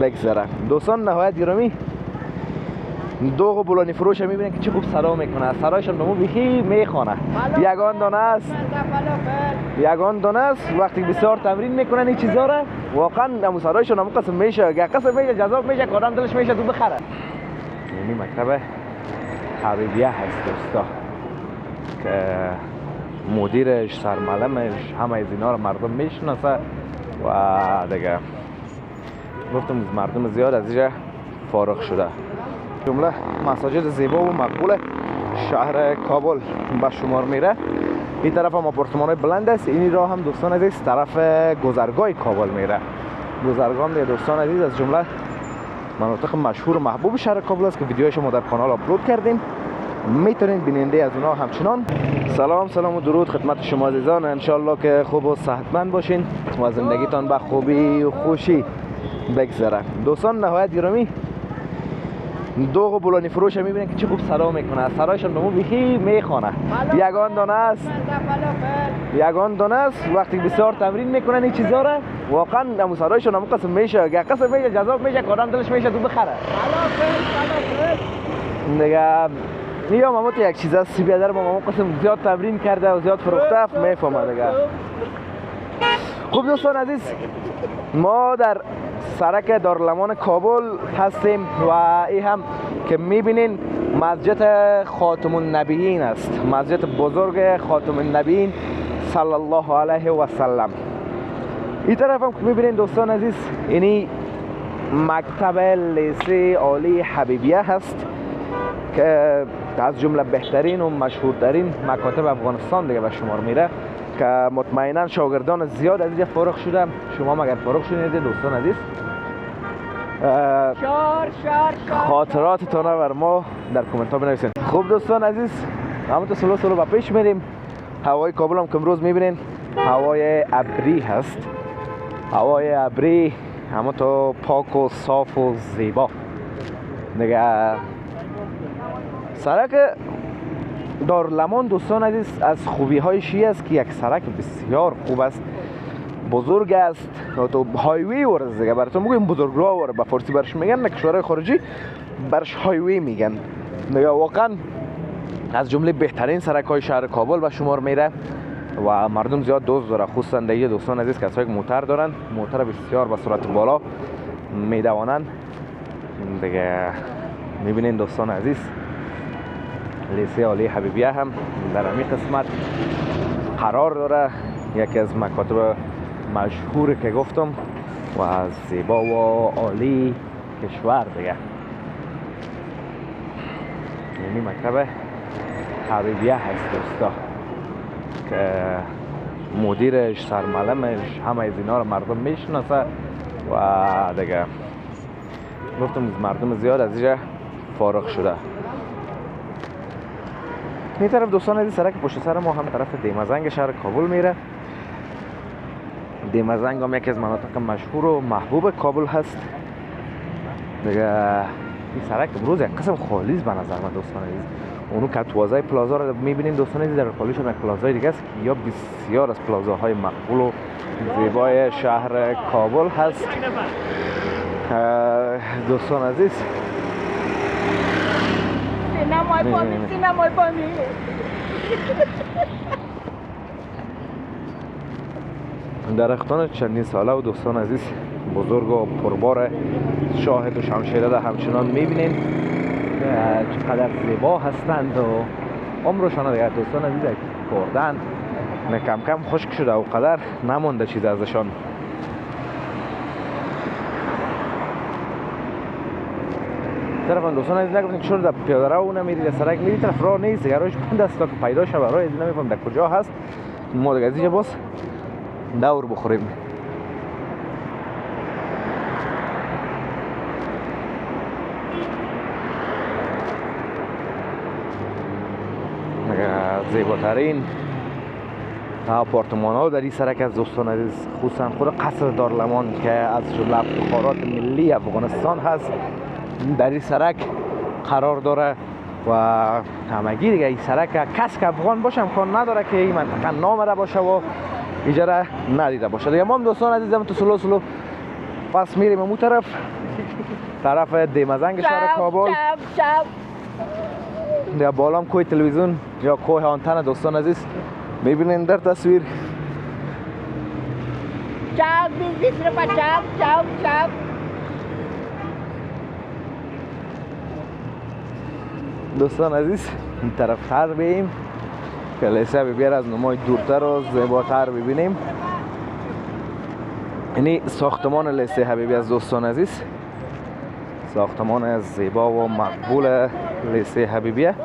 بگذره. دوستان نهایت گرامی، دوغ بولانی فروش میبینن که چه خوب صدا میکنه. صدایشان به ما بیخی میخوانه. یگان دانه است وقتی بسیار تمرین میکنن این چیزا را، واقعا همون صدایشان همون قسم میشه، قسم میشه، جذاب میشه که آدم دلش میشه دو بخره. یعنی مکتب حبیبیه هست دوستا که مدیرش، سرمعلمش، همه از اینا رو مردم میشناسه و دیگه گفتم مردم زیاد از اینجا فارغ شده. جمله مساجد زیبا و مقبول شهر کابل به شمار میره. این طرف هم آپارتمان بلند است. این راه هم دوستان عزیز طرف گذرگاه کابل میره. گذرگاه هم دوستان عزیز از جمله مناطق مشهور و محبوب شهر کابل است که ویدیوهاش ما در کانال آپلود کردیم، میتونید بیننده از اونها همچنان. سلام و درود خدمت شما عزیزان، انشالله که خوب و صحتمند باشین و زندگیتان به خوبی و خوشی بگذره. دوستان نهایت گرامی، دوغ بولانی فروش میبینن که چه خوب صدا میکنه. صدایشان به ما بیخی میخوانه. یگان دانه است وقتی بسیار تمرین میکنن این چیزا را، واقعا همون صدایشان همون قسم میشه، قسم میشه، جذاب میشه که آدم دلش میشه دو بخره. دیگه میام همون یک چیز است، سی بیادر با همون قسم زیاد تمرین کرده و زیاد فروخته میفهمه دیگه. خوب دوستان عزیز، ما در سرک دارالمان کابل هستیم و این هم که میبینین مسجد خاتم النبیین است، مسجد بزرگ خاتم النبیین صلی الله علیه و سلم. این طرف هم که میبینین دوستان عزیز، اینی مکتب لیسه عالی حبیبیه هست که از جمله بهترین و مشهورترین مکاتب افغانستان دیگه به شمار میره که مطمئنا شاگردان زیاد از اینجا فارغ شده. شما مگر فارغ شدید دوستان عزیز؟ خاطراتتون بر ما در کامنت ها بنویسین. خوب دوستان عزیز، همونطور سلو با پیش میریم. هوای کابل هم که امروز میبینین هوای ابری هست، هوای ابری همونطور پاک و صاف و زیبا دیگه. سرک دارالمان دوستان عزیز از خوبی هایش است که یک سرک بسیار خوب است، بزرگ است، تو هایوی ورز دیگه براتون میگم بزرگراه ور به فارسی برش میگن، نه کشورهای خارجی برش هایوی میگن دیگه. واقعا از جمله بهترین سرک های شهر کابل به شمار میره و مردم زیاد دوست داره، خصوصا دیگه دوستان عزیز کسایی که موتر دارن، موتر بسیار با سرعت بالا میدوانن دیگه. میبینین دوستان عزیز لیسه عالی حبیبیه هم در همین قسمت قرار داره، یکی از مکاتب مشهوری که گفتم و از زیبا و عالی کشور دیگه. یعنی مکتب حبیبیه هست دوستا که مدیرش، سرمعلمش، همه از اینا رو مردم میشناسه و دیگه گفتم مردم زیاد از اینجا فارغ شده. این طرف دوستان عزیز سرک پشت سر ما هم طرف دیمزنگ شهر کابل میره. دیمزنگ هم یکی از مناطق مشهور و محبوب کابل هست دیگه. این سرک امروز یک قسم خالیز به نظر من دوستان عزیز. اونو کتوازای پلازا رو میبینین دوستان عزیز، در خالیش هم یک پلازای دیگه است که یا بسیار از پلازاهای مقبول و زیبای شهر کابل هست دوستان عزیز. درختان چندین ساله و دوستان عزیز بزرگ و پربار شاهد و شمشیره در همچنان میبینین چقدر زیبا هستند و عمرشان دیگه دوستان عزیز کردن کم کم خشک شده و قدر نمونده چیز ازشان. طرف دوستان عزیز نگفتین که شروع در پیاده رو نمیرید، در سرک میرید، طرف راه نیست دیگه، راهش بند است تا که پیدا شه. راه از نمیفهم در کجا هست. ما دیگه از اینجا باز دور بخوریم. زیباترین آپارتمان ها در این سرک از دوستان عزیز، خصوصا خود قصر دارالمان که از جمله افتخارات ملی افغانستان هست در این سرک قرار داره و همگی دیگه این سرک کس که افغان باشه امکان نداره که این منطقه نامره باشه و اجاره ندیده باشه دیگه. ما هم دوستان عزیزم تو سلو پس میریم اون طرف دیمزنگ شهر کابل. یا بالا هم کوه تلویزیون یا کوه آنتن دوستان عزیز میبینین در تصویر. دوستان عزیز این طرف تر بیم که لیسه حبیبی از نمای دورتر و زیباتر ببینیم. اینی ساختمان لیسه حبیبی از دوستان عزیز، ساختمان زیبا و مقبول لیسه حبیبیه.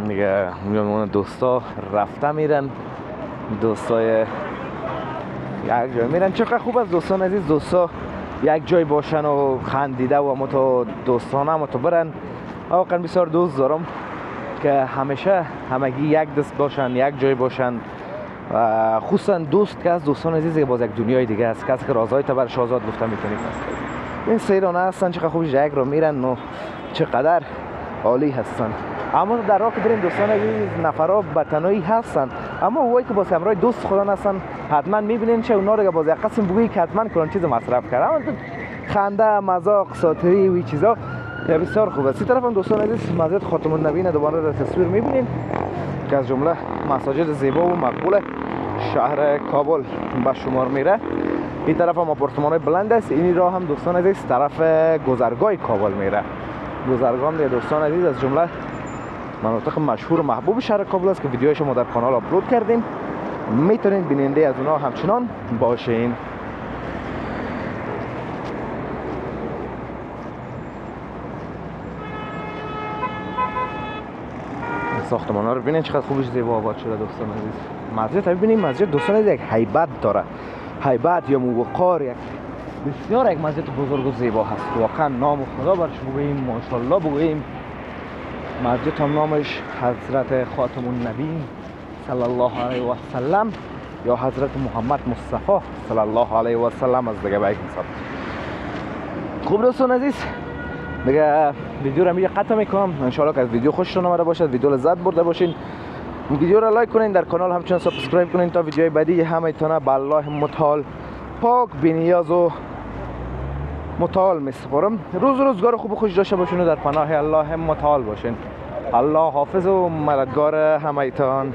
دیگه میان دوستا رفته میرن، دوستای یک جای میرن. چقدر خوب است دوستان عزیز دوستا یک جای باشن و خندیده و اما تو دوستانه اما تو برن. واقعا بسیار دوست دارم که همیشه همگی یک دست باشن، یک جای باشن و خصوصا دوست که از دوستان عزیز باز یک دنیای دیگه است، کسی که رازهای تا برش آزاد گفته میتونید. این سیرانه هستن چقدر خوب یک رو میرن و چقدر عالی هستن. اما در راه که بریم دوستان عزیز نفرها به تنهایی هستن، اما اوایی که با همراه دوست خودن هستن حتما میبینین چه اونا رو باز یک قسم بگویی که حتما کلان چیز مصرف کرد. اما خنده، مذاق، ساتری و چیزا بسیار خوب است. این طرف هم دوستان عزیز مسجد خاتم النبیین دوباره در تصویر میبینین که از جمله مساجد زیبا و مقبول شهر کابل به شمار میره. این طرف هم آپارتمان بلند است. این راه هم دوستان عزیز طرف گذرگاه کابل میره. گذرگاه هم دوستان عزیز از جمله مناطق مشهور و محبوب شهر کابل است که ویدیوهاش ما در کانال آپلود کردیم، میتونید بیننده از اونها همچنان باشین. ساختمان ها رو ببینید چقدر خوبش زیبا آباد شده دوستان عزیز. مسجد هم ببینید مسجد دوستان عزیز یک هیبت داره، هیبت یا موقار، یک بسیار یک مسجد بزرگ و زیبا هست. واقعا نام خدا برش بگوییم، ماشاءالله بگوییم. مسجد هم نامش حضرت خاتم النبیین صلی الله علیه و سلم یا حضرت محمد مصطفی صلی الله علیه و سلم از دیگه باید حساب. خوب دوستان عزیز دیگه ویدیو رو میگه قطع میکنم. انشاءالله که از ویدیو خوشتون آمده باشد، ویدیو لذت برده باشین. ویدیو رو لایک کنین، در کانال همچنان سابسکرایب کنین تا ویدیوهای بعدی همه تونه به الله متعال پاک بی‌نیاز و متعال میسپارم. روزگار خوب و خوش داشته باشین و در پناه الله متعال باشین. الله حافظ و مددگار همه تان.